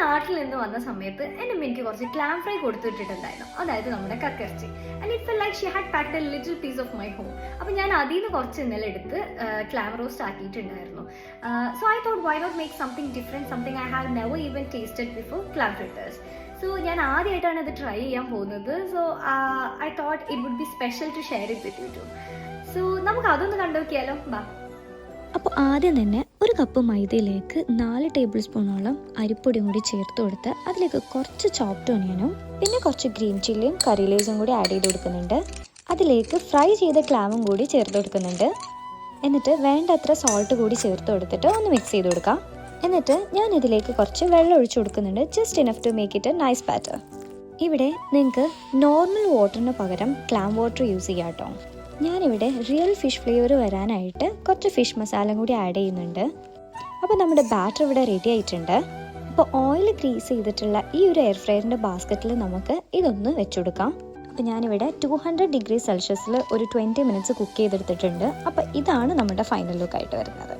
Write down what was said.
നാട്ടിൽ നിന്ന് വന്ന സമയത്ത് എൻ്റെ എനിക്ക് കുറച്ച് ക്ലാം ഫ്രൈ കൊടുത്തിട്ടുണ്ടായിരുന്നു, അതായത് നമ്മുടെ കക്കിറച്ചി. And it felt like she had packed a little piece of my home. അപ്പോൾ ഞാൻ അതിൽ നിന്ന് കുറച്ച് ഇന്നലെ എടുത്ത് ക്ലാം റോസ്റ്റ് ആക്കിയിട്ടുണ്ടായിരുന്നു. So I thought why not make something different, something I have never even tasted before clam fritters. So ഞാൻ ആദ്യമായിട്ടാണ് ഇത് ട്രൈ ചെയ്യാൻ പോകുന്നത്. So I thought it would be special to share it with you too. So നമുക്ക് അതൊന്ന് കണ്ടു നോക്കിയാലോ. ബാ. അപ്പോൾ ആദ്യം തന്നെ ഒരു കപ്പ് മൈദയിലേക്ക് 4 ടേബിൾ സ്പൂണോളം അരിപ്പൊടിയും കൂടി ചേർത്ത് കൊടുത്ത് അതിലേക്ക് കുറച്ച് ചോപ്ഡ് ഓണിയനും പിന്നെ കുറച്ച് ഗ്രീൻ ചില്ലിയും കറി ലീവ്സും കൂടി ആഡ് ചെയ്ത് കൊടുക്കുന്നുണ്ട്. അതിലേക്ക് ഫ്രൈ ചെയ്ത ക്ലാമും കൂടി ചേർത്ത് കൊടുക്കുന്നുണ്ട്. എന്നിട്ട് വേണ്ടത്ര സോൾട്ട് കൂടി ചേർത്ത് കൊടുത്തിട്ട് ഒന്ന് മിക്സ് ചെയ്ത് കൊടുക്കാം. എന്നിട്ട് ഞാൻ ഇതിലേക്ക് കുറച്ച് വെള്ളം ഒഴിച്ചു കൊടുക്കുന്നുണ്ട്, just enough to make it a nice batter. ഇവിടെ നിങ്ങൾക്ക് നോർമൽ വാട്ടറിന് പകരം ക്ലാം വാട്ടർ യൂസ് ചെയ്യാം കേട്ടോ. ഞാനിവിടെ റിയൽ ഫിഷ് ഫ്ലേവർ വരാനായിട്ട് കുറച്ച് ഫിഷ് മസാല കൂടി ആഡ് ചെയ്യുന്നുണ്ട്. അപ്പോൾ നമ്മുടെ ബാറ്റർ ഇവിടെ റെഡി ആയിട്ടുണ്ട്. അപ്പോൾ ഓയിൽ ഗ്രീസ് ചെയ്തിട്ടുള്ള ഈ ഒരു എയർ ഫ്രയറിൻ്റെ ബാസ്ക്കറ്റിൽ നമുക്ക് ഇതൊന്ന് വെച്ചുകൊടുക്കാം. അപ്പോൾ ഞാനിവിടെ 200 ഡിഗ്രി സെൽഷ്യസിൽ ഒരു 20 മിനിറ്റ്സ് കുക്ക് ചെയ്തെടുത്തിട്ടുണ്ട്. അപ്പോൾ ഇതാണ് നമ്മുടെ ഫൈനൽ ലുക്കായിട്ട് വരുന്നത്.